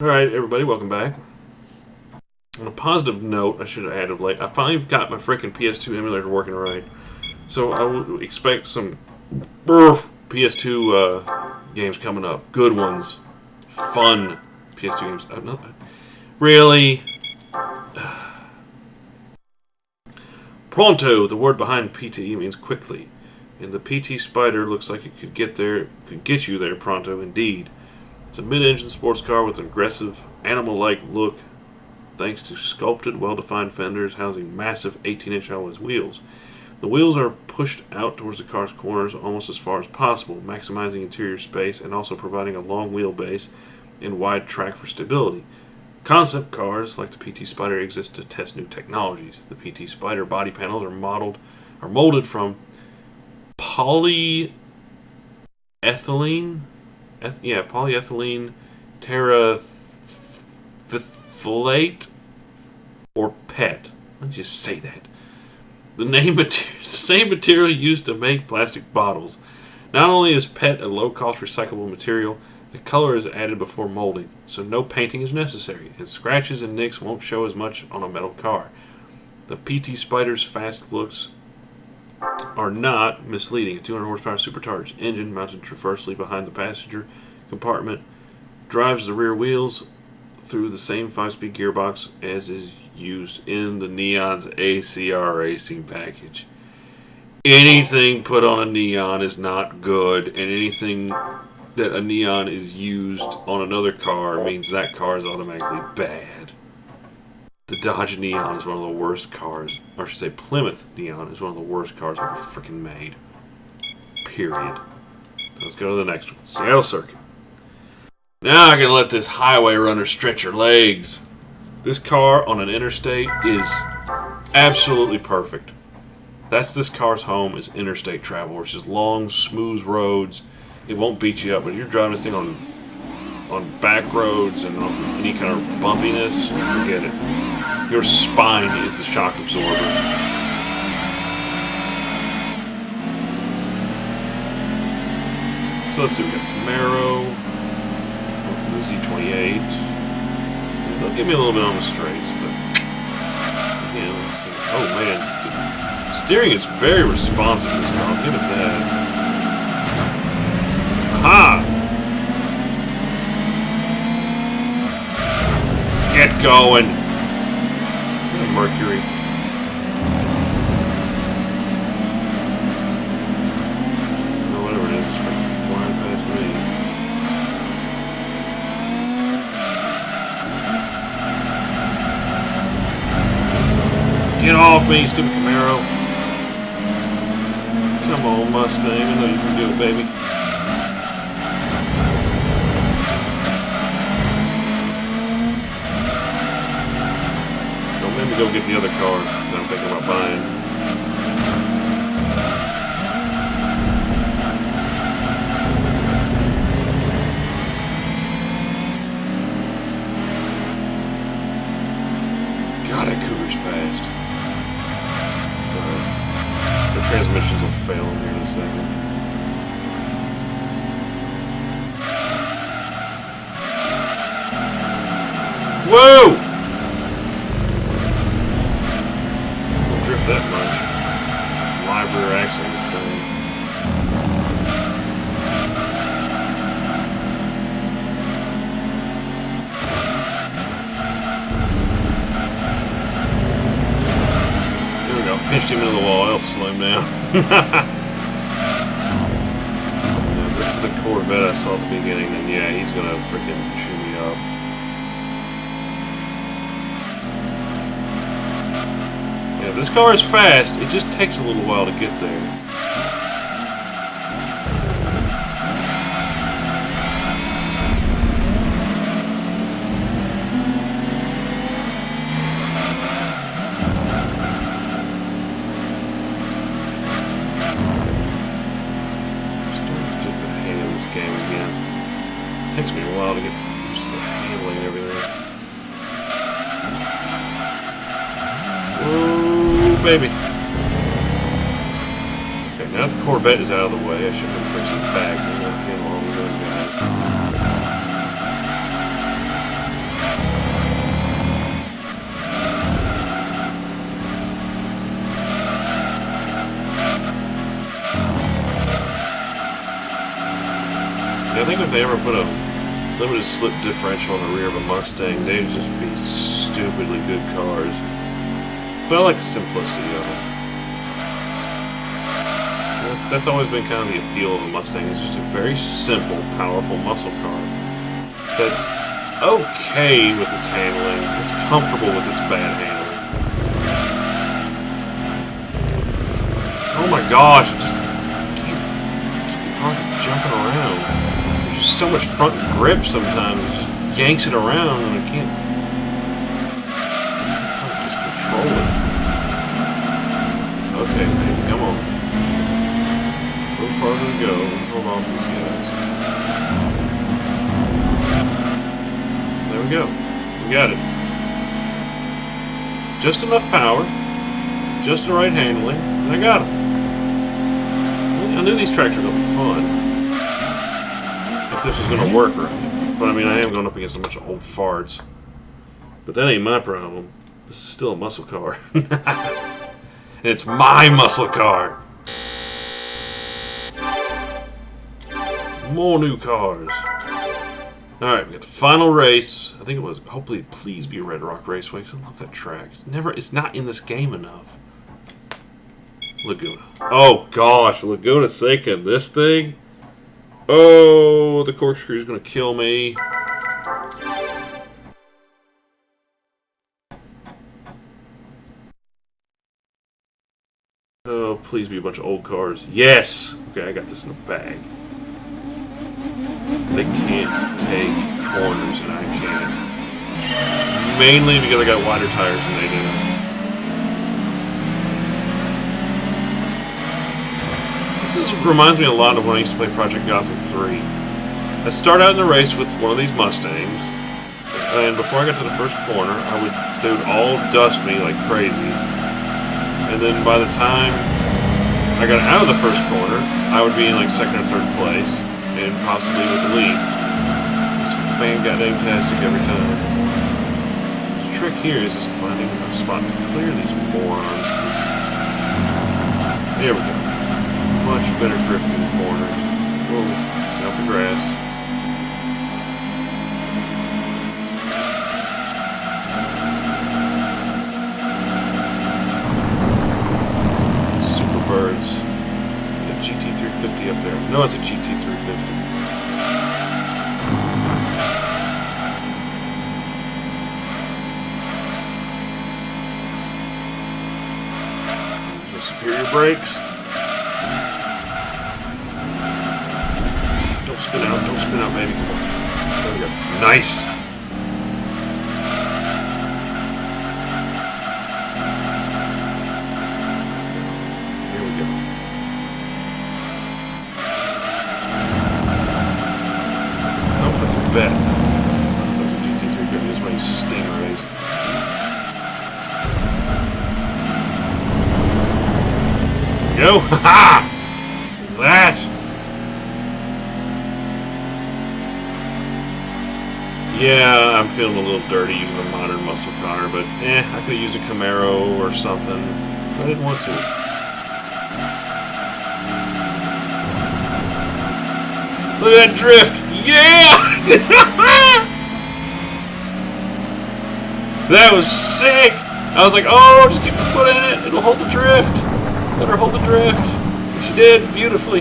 Alright, everybody, welcome back. On a positive note, I should have added late. I finally got my freaking PS2 emulator working right. So I would expect some PS2 games coming up. Good ones. Fun PS2 games. Really? Pronto, the word behind PTE means quickly. And the PT Spider looks like it could get you there pronto indeed. It's a mid-engine sports car with an aggressive, animal-like look thanks to sculpted, well-defined fenders housing massive 18-inch alloy wheels. The wheels are pushed out towards the car's corners almost as far as possible, maximizing interior space and also providing a long wheelbase and wide track for stability. Concept cars like the PT Spider exist to test new technologies. The PT Spider body panels are molded from polyethylene terephthalate or PET. Let's just say that. The same material used to make plastic bottles. Not only is PET a low-cost recyclable material, the color is added before molding, so no painting is necessary, and scratches and nicks won't show as much on a metal car. The PT Spider's fast looks are not misleading. A 200 horsepower supercharged engine mounted transversely behind the passenger compartment drives the rear wheels through the same 5-speed gearbox as is used in the Neon's ACR racing package. Anything put on a Neon is not good, and anything that a Neon is used on another car means that car is automatically bad. The Dodge Neon is one of the worst cars, or I should say Plymouth Neon is one of the worst cars ever freaking made. Period. So let's go to the next one. Snail Circuit. Now I can let this highway runner stretch her legs. This car on an interstate is absolutely perfect. That's this car's home is interstate travel. It's just long, smooth roads. It won't beat you up, but if you're driving this thing on back roads and on any kind of bumpiness, forget it. Your spine is the shock absorber. So let's see, we got Camaro, the Z28. They'll give me a little bit on the straights, but yeah, let's see. Oh man, the steering is very responsive in this car. I'll give it that. Aha! Get going! Mercury. Oh, whatever it is, it's freaking flying past me. Get off me, stupid Camaro. Come on, Mustang. I know you can do it, baby. Let me go get the other car that I'm thinking about buying. God, that Cougar's fast. So, the transmissions will fail in here in a second. Whoa! That much. Live rear axle on this thing. There we go. Pinched him into the wall. I'll slow him down. Yeah, this is the Corvette I saw at the beginning, and yeah, he's gonna freaking chew me up. Yeah, this car is fast, it just takes a little while to get there. I'm starting to get the hang of this game again. It takes me a while to get used to the handling and everything. Whoa. Baby. Okay, now that the Corvette is out of the way, I should have been fixing back and get along with those guys. I think if they ever put a limited slip differential on the rear of a Mustang, they'd just be stupidly good cars. But I like the simplicity of them. That's always been kind of the appeal of a Mustang. It's just a very simple, powerful muscle car that's okay with its handling. It's comfortable with its bad handling. Oh my gosh! I just keep the car from jumping around. There's just so much front grip sometimes. It just yanks it around, and I can't just control it. Okay, baby, come on. A little farther to go. Hold on to these guys. There we go. We got it. Just enough power. Just the right handling. And I got him. I knew these tracks were going to be fun. If this was going to work right. But I mean, I am going up against a bunch of old farts. But that ain't my problem. This is still a muscle car. And it's my muscle car. More new cars. Alright, we got the final race. I think it was, hopefully, please be Red Rock Raceway, because I love that track. It's not in this game enough. Laguna. Oh gosh, Laguna Seca, this thing? Oh, the corkscrew's gonna kill me. Oh, please be a bunch of old cars. Yes! Okay, I got this in the bag. They can't take corners and I can. It's mainly because I got wider tires than they do. This reminds me a lot of when I used to play Project Gotham 3. I start out in the race with one of these Mustangs, and before I got to the first corner, they would all dust me like crazy. And then by the time I got out of the first corner, I would be in like second or third place, and possibly with the lead. It's fan-goddamn-tastic every time. The trick here is just finding a spot to clear these morons. There we go. Much better grip in the corners. Whoa, stay off the grass. Super birds. A GT350 up there. No, it's a GT350. There's my superior brakes. Don't spin out, baby. Come on. There we go. Nice. Here we go. Oh, that's a vet. That's a GT350. That's one of these Stingrays. There we go. Ha-ha! That. Yeah, I'm feeling a little dirty using a modern muscle car, but I could have used a Camaro or something. I didn't want to. Look at that drift! Yeah! That was sick! I was like, oh, just keep your foot in it. It'll hold the drift. Let her hold the drift. And she did, beautifully.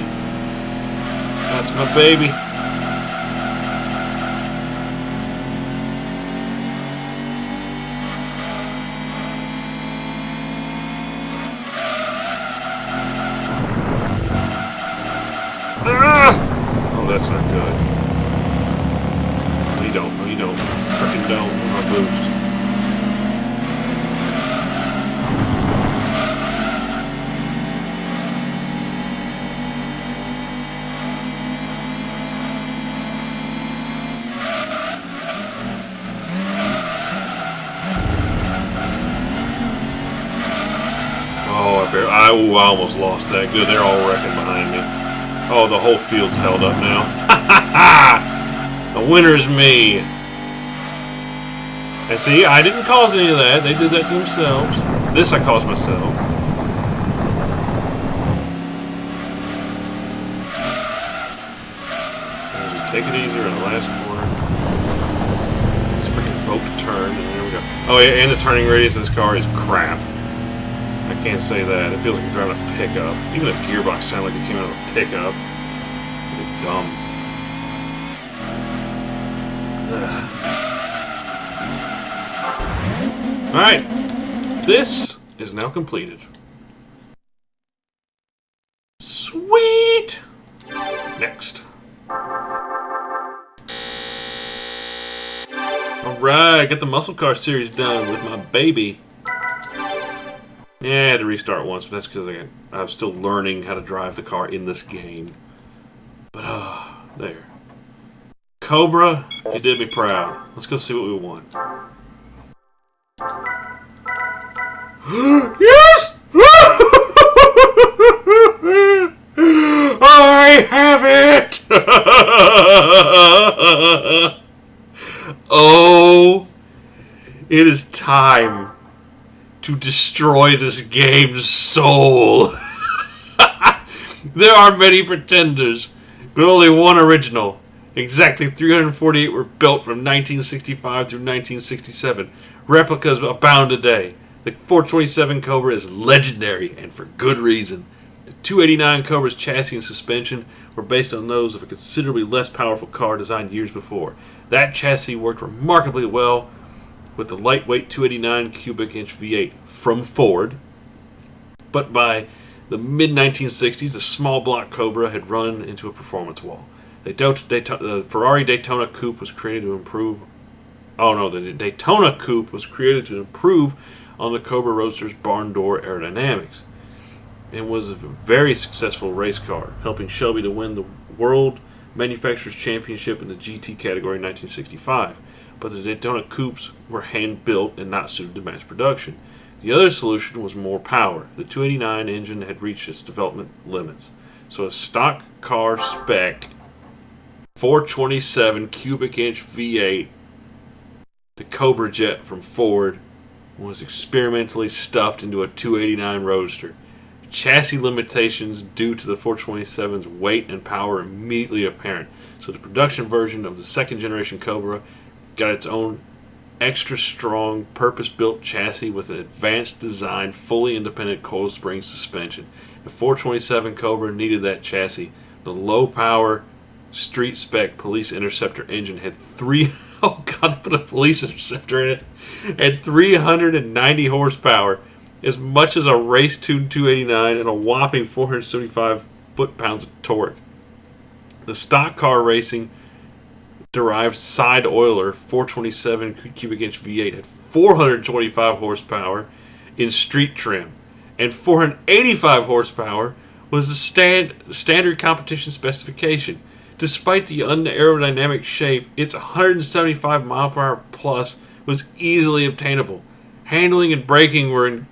That's my baby. Oh, that's not good. No, you don't. No, you don't. Frickin' don't. I'll boost. Oh, I almost lost that. Good, they're all wrecking behind me. Oh, the whole field's held up now. The winner is me. And see, I didn't cause any of that. They did that to themselves. This I caused myself. Take it easier in the last corner. This freaking boat to turn. And there we go. Oh, yeah, and the turning radius of this car is crap. I can't say that. It feels like you're driving a pickup. Even the gearbox sounded like it came out of a pickup. It's dumb. Alright. This is now completed. Sweet! Next. Alright, got the muscle car series done with my baby. Yeah, I had to restart once, but that's because I was still learning how to drive the car in this game. But, there. Cobra, you did me proud. Let's go see what we won. Yes! I have it! Oh, it is time to destroy this game's soul. There are many pretenders, but only one original. Exactly 348 were built from 1965 through 1967. Replicas abound today. The 427 Cobra is legendary, and for good reason. The 289 Cobra's chassis and suspension were based on those of a considerably less powerful car designed years before. That chassis worked remarkably well with the lightweight 289 cubic inch V8 from Ford, but by the mid-1960s, the small block Cobra had run into a performance wall. The Ferrari Daytona Coupe was created to improve. Oh no, the Daytona Coupe was created to improve on the Cobra Roadster's barn door aerodynamics, and was a very successful race car, helping Shelby to win the World Manufacturers Championship in the GT category in 1965. But the Daytona Coupes were hand-built and not suited to mass production. The other solution was more power. The 289 engine had reached its development limits, so a stock car spec 427 cubic inch V8, the Cobra Jet from Ford, was experimentally stuffed into a 289 Roadster. Chassis limitations due to the 427's weight and power immediately apparent, so the production version of the second generation Cobra got its own extra strong, purpose-built chassis with an advanced design, fully independent coil spring suspension. The 427 Cobra needed that chassis. The low-power, street-spec Police Interceptor engine had oh god, put a Police Interceptor in it. Had 390 horsepower, as much as a race-tuned 289, and a whopping 475 foot-pounds of torque. The stock car racing derived side oiler 427 cubic inch V8 had 425 horsepower in street trim, and 485 horsepower was the standard competition specification. Despite the unaerodynamic shape, its 175 mph plus was easily obtainable. Handling and braking were in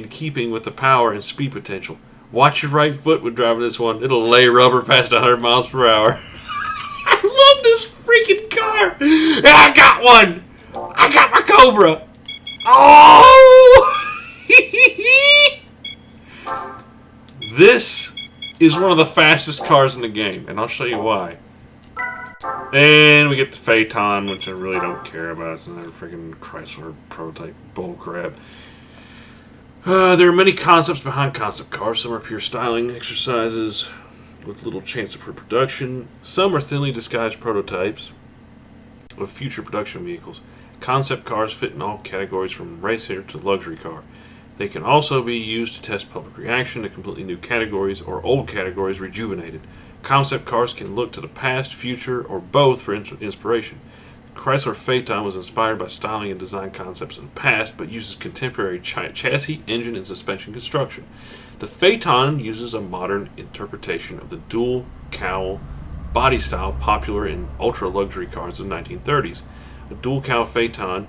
keeping with the power and speed potential. Watch your right foot when driving this one. It'll lay rubber past 100 miles per hour. I love this freaking car. Yeah, I got one. I got my Cobra. Oh! This is one of the fastest cars in the game, and I'll show you why. And we get the Phaeton, which I really don't care about. It's another freaking Chrysler prototype bullcrap. There are many concepts behind concept cars. Some are pure styling exercises with little chance of reproduction. Some are thinly disguised prototypes of future production vehicles. Concept cars fit in all categories from racer to luxury car. They can also be used to test public reaction to completely new categories or old categories rejuvenated. Concept cars can look to the past, future, or both for inspiration. Chrysler Phaeton was inspired by styling and design concepts in the past, but uses contemporary chassis, engine, and suspension construction. The Phaeton uses a modern interpretation of the dual cowl body style popular in ultra-luxury cars of the 1930s. A dual cowl Phaeton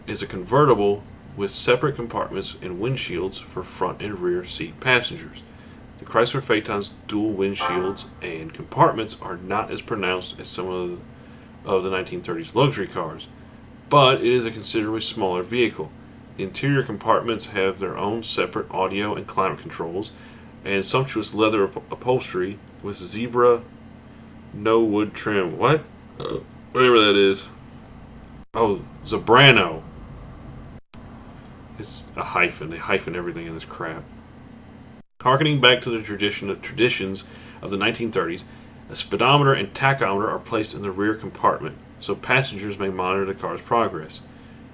is a convertible with separate compartments and windshields for front and rear seat passengers. The Chrysler Phaeton's dual windshields and compartments are not as pronounced as some of the 1930s luxury cars, but it is a considerably smaller vehicle. The interior compartments have their own separate audio and climate controls, and sumptuous leather upholstery with zebra No wood trim. What? Whatever that is. Oh, Zabrano. It's a hyphen. They hyphen everything in this crap. Harkening back to the traditions of the 1930s, a speedometer and tachometer are placed in the rear compartment, so passengers may monitor the car's progress.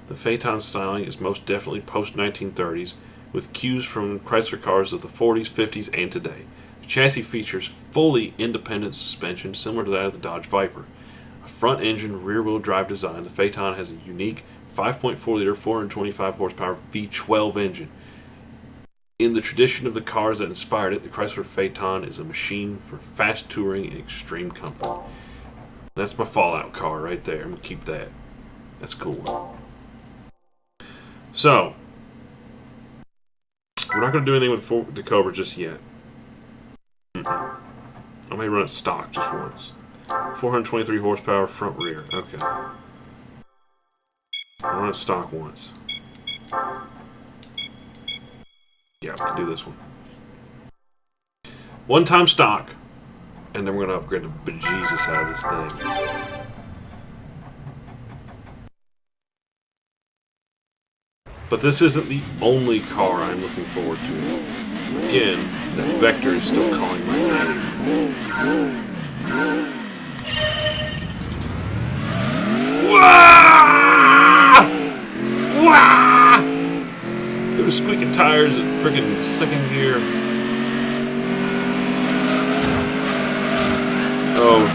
The Phaeton styling is most definitely post-1930s, with cues from Chrysler cars of the 40s, 50s, and today. The chassis features fully independent suspension, similar to that of the Dodge Viper. A front-engine, rear-wheel drive design, the Phaeton has a unique 5.4-liter, 425 horsepower V12 engine. In the tradition of the cars that inspired it, the Chrysler Phaeton is a machine for fast touring and extreme comfort. That's my Fallout car right there. I'm going to keep that. That's cool. So, we're not going to do anything with the Cobra just yet. I may run it stock just once. 423 horsepower, front rear. Okay. I'll run it stock once. Yeah, we can do this one. One time stock, and then we're going to upgrade the bejesus out of this thing. But this isn't the only car I'm looking forward to. Again, that Vector is still calling my name. Wah! Wah! It was squeaking tires at freaking second gear. Oh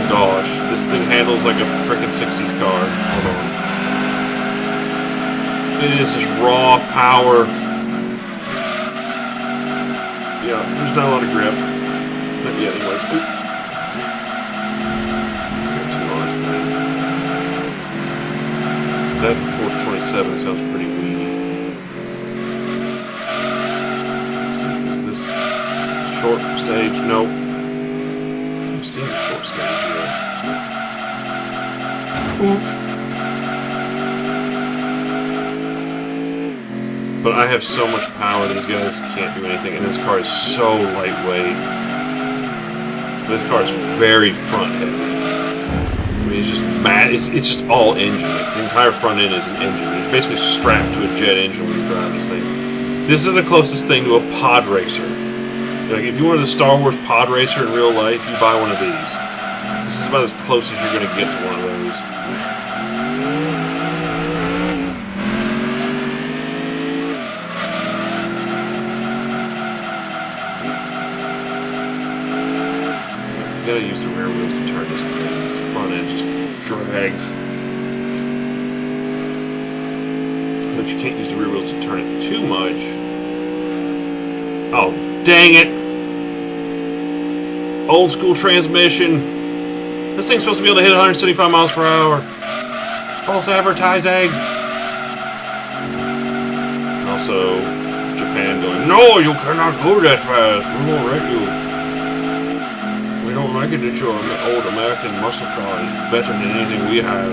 gosh. This thing handles like a freaking 60s car. Hold on. It is just raw power. Yeah, there's not a lot of grip. But yeah, anyways. Oop. Got too on this thing. That 427 sounds pretty weedy. Let's see, is this short stage? Nope. I've seen the short stage yet. Oops. But I have so much power, these guys can't do anything, and this car is so lightweight. This car is very front heavy. I mean, it's just mad. It's just all engine. Like, the entire front end is an engine. It's basically strapped to a jet engine when you drive this thing. This is the closest thing to a pod racer. Like, if you wanted a Star Wars pod racer in real life, you buy one of these. This is about as close as you're going to get to one of those. You gotta use the rear wheels to turn this thing. This front end just drags. But you can't use the rear wheels to turn it too much. Oh, dang it! Old school transmission. This thing's supposed to be able to hit 175 miles per hour. False advertising. Also, Japan going, no, you cannot go that fast. We won't wreck you. We don't like it that your old American muscle car is better than anything we have.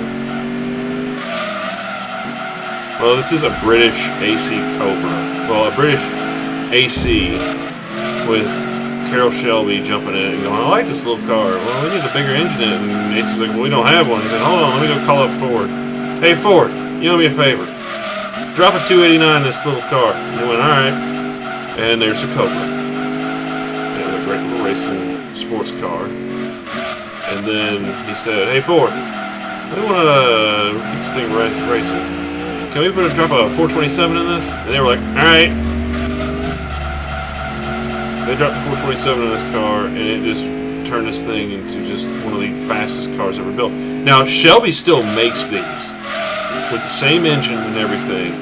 Well, this is a British AC Cobra. Well, a British AC with Carroll Shelby jumping in and going, I like this little car. Well, we need a bigger engine in it. And AC's like, well, we don't have one. He said, hold on, let me go call up Ford. Hey, Ford, you owe me a favor. Drop a 289 in this little car. And he went, all right. And there's the Cobra. It was a great little racing sports car. And then he said, hey Ford, we want to keep this thing racing. Can we drop a 427 in this? And they were like, alright. They dropped the 427 in this car, and it just turned this thing into just one of the fastest cars ever built. Now, Shelby still makes these with the same engine and everything,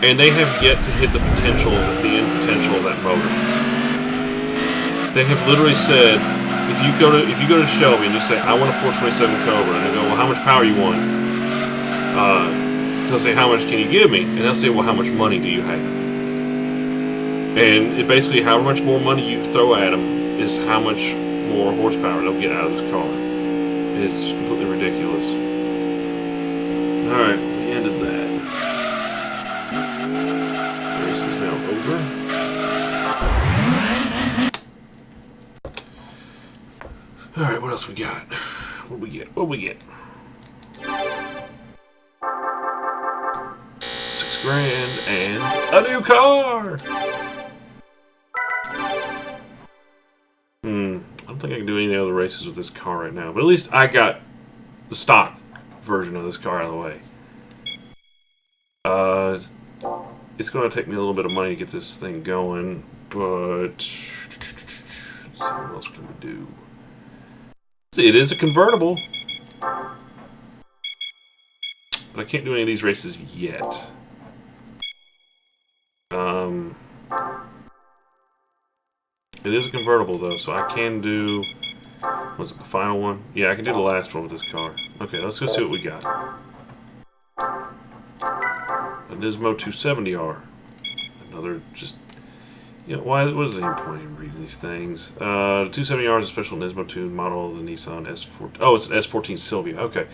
and they have yet to hit the potential, the end potential of that motor. They have literally said, if you go to Shelby and just say, I want a 427 Cobra, and they go, well, how much power you want? They'll say, how much can you give me? And they'll say, well, how much money do you have? And it basically, how much more money you throw at them is how much more horsepower they'll get out of this car. It's completely ridiculous. Alright, we ended that. The race is now over. Alright, what else we got? What we get? What we get? 6 grand and a new car! I don't think I can do any other races with this car right now. But at least I got the stock version of this car out of the way. It's going to take me a little bit of money to get this thing going, but let's see, what else can we do? See, it is a convertible, but I can't do any of these races yet. It is a convertible though, so I can do. Was it the final one? Yeah, I can do the last one with this car. Okay, let's go see what we got. A Nismo 270R. Another just. You know, why? What is the point in reading these things? The 270R is a special Nismo 2 model of the Nissan S14. Oh, it's an S14 Silvia. Okay.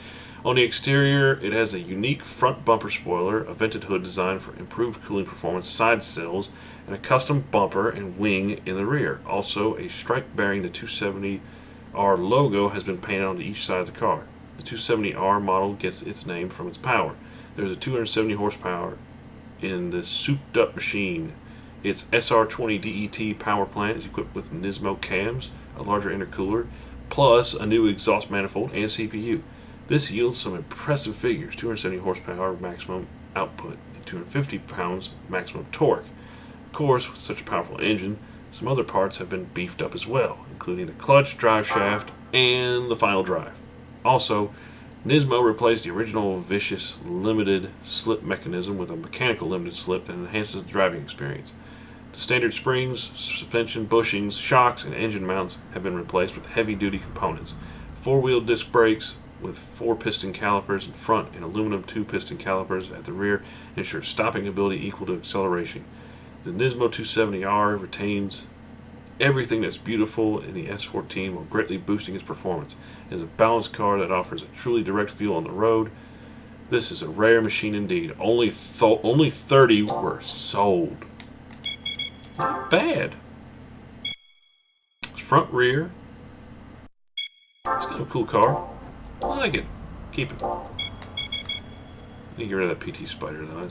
On the exterior, it has a unique front bumper spoiler, a vented hood designed for improved cooling performance, side sills, and a custom bumper and wing in the rear. Also, a stripe bearing the 270R logo has been painted onto each side of the car. The 270R model gets its name from its power. There's a 270 horsepower in this souped-up machine. Its SR20 DET power plant is equipped with Nismo cams, a larger intercooler, plus a new exhaust manifold and CPU. This yields some impressive figures: 270 horsepower maximum output and 250 pounds maximum torque. Of course, with such a powerful engine, some other parts have been beefed up as well, including the clutch, drive shaft, and the final drive. Also, Nismo replaced the original vicious limited slip mechanism with a mechanical limited slip that enhances the driving experience. The standard springs, suspension bushings, shocks, and engine mounts have been replaced with heavy-duty components. Four-wheel disc brakes with 4-piston calipers in front and aluminum 2-piston calipers at the rear ensure stopping ability equal to acceleration. The Nismo 270R retains everything that's beautiful in the S14 while greatly boosting its performance. It is a balanced car that offers a truly direct feel on the road. This is a rare machine indeed. Only 30 were sold. Not bad. It's front rear. It's kind of a cool car. I like it. Keep it. I need to get rid of that PT Spider though.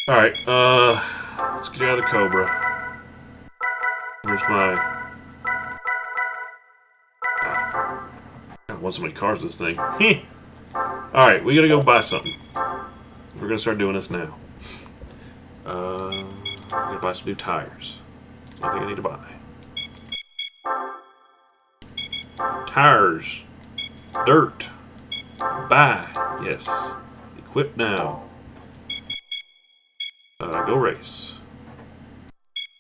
Alright, let's get out of Cobra. Where's my... I want so many cars with this thing. Alright, we gotta go buy something. We're gonna start doing this now. I'm gonna buy some new tires. I think I need to buy. Tires. Dirt. Buy. Yes. Equip now. Go race.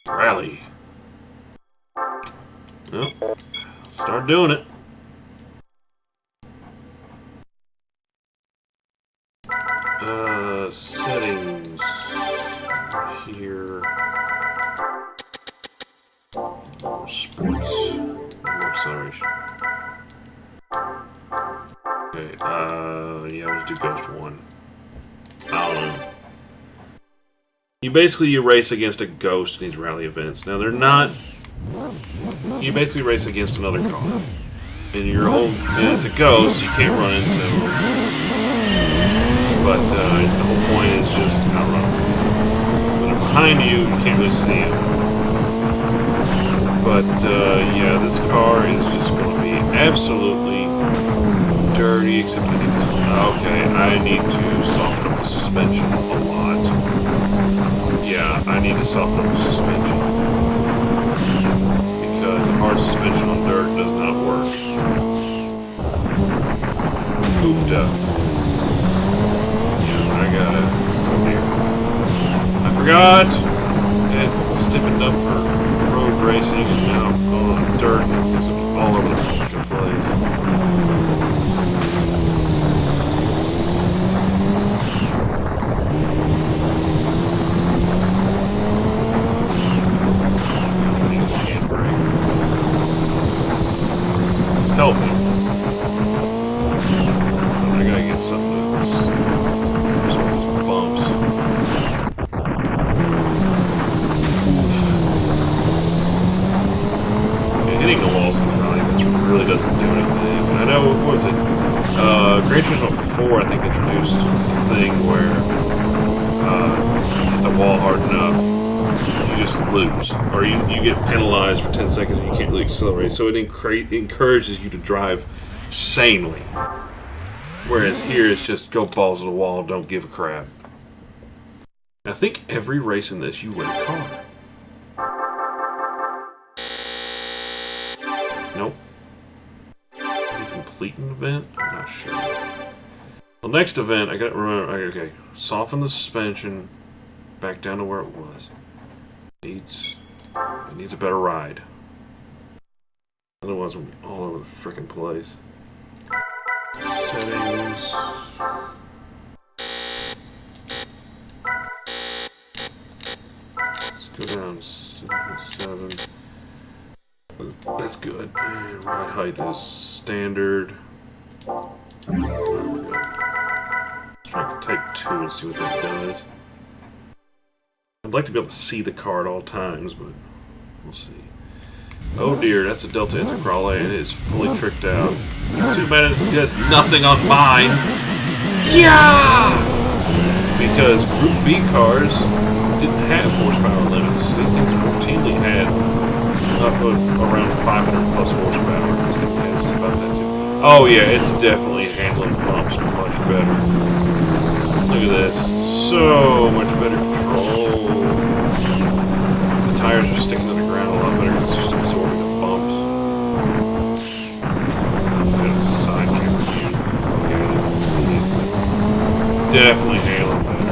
Rally. Well, start doing it. Settings. Here. Sports. More acceleration. Okay, yeah, let's do Ghost 1. I don't know. You race against a ghost in these rally events. Now they're not. You basically race against another car, and and it's a ghost. You can't run into them. But the whole point is just outrun them. When they're behind you, you can't really see them. But yeah, this car is just going to be absolutely dirty. Except I need to soften up the suspension a lot. Yeah, I need to soften up the suspension. Because a hard suspension on dirt does not work. Goofed up. Yeah, I gotta go here. I forgot! It stiffened up for road racing and now I'm going on dirt and it's just all over the fucking place. Help me. I gotta get something to sort these bumps. hitting the walls in Raleigh really doesn't do anything. I know, what was it? Gran Turismo 4, I think, introduced a thing where hit the wall hard enough, you just lose. Or you get penalized for 10 seconds and you can't really accelerate. So it encourages you to drive sanely. Whereas here it's just go balls to the wall, don't give a crap. And I think every race in this you win a car. Nope. Did you complete an event? I'm not sure. Well, next event, I gotta remember. Okay, soften the suspension back down to where it was. It needs a better ride. Otherwise, we'll be all over the frickin' place. Settings. Let's go down to 7. That's good. And ride height is standard. There we go. Let's try type 2 and see what that does. I'd like to be able to see the car at all times, but we'll see. Oh dear, that's a Delta Intercrawler, and it is fully tricked out. Too bad it does nothing on mine. Yeah! Because Group B cars didn't have horsepower limits. These things routinely had up of around 500 plus horsepower. This thing has about that too. Oh yeah, it's definitely handling bumps much better. Look at this. So much better control. The tires are sticking to the ground a lot better. It's just absorbing the bumps. Got a side camera view. Okay, you can see it. Definitely handling better.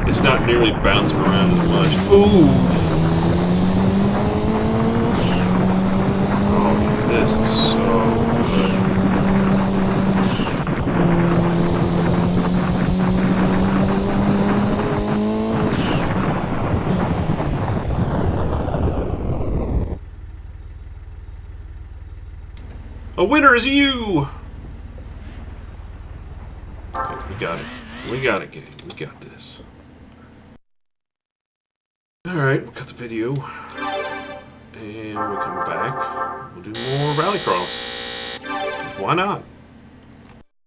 It's not nearly bouncing around as much. Ooh! Oh, this is so good. A winner is you! Okay, we got it. We got it, gang. We got this. Alright, we'll cut the video, and we'll come back, we'll do more Rallycross. Why not?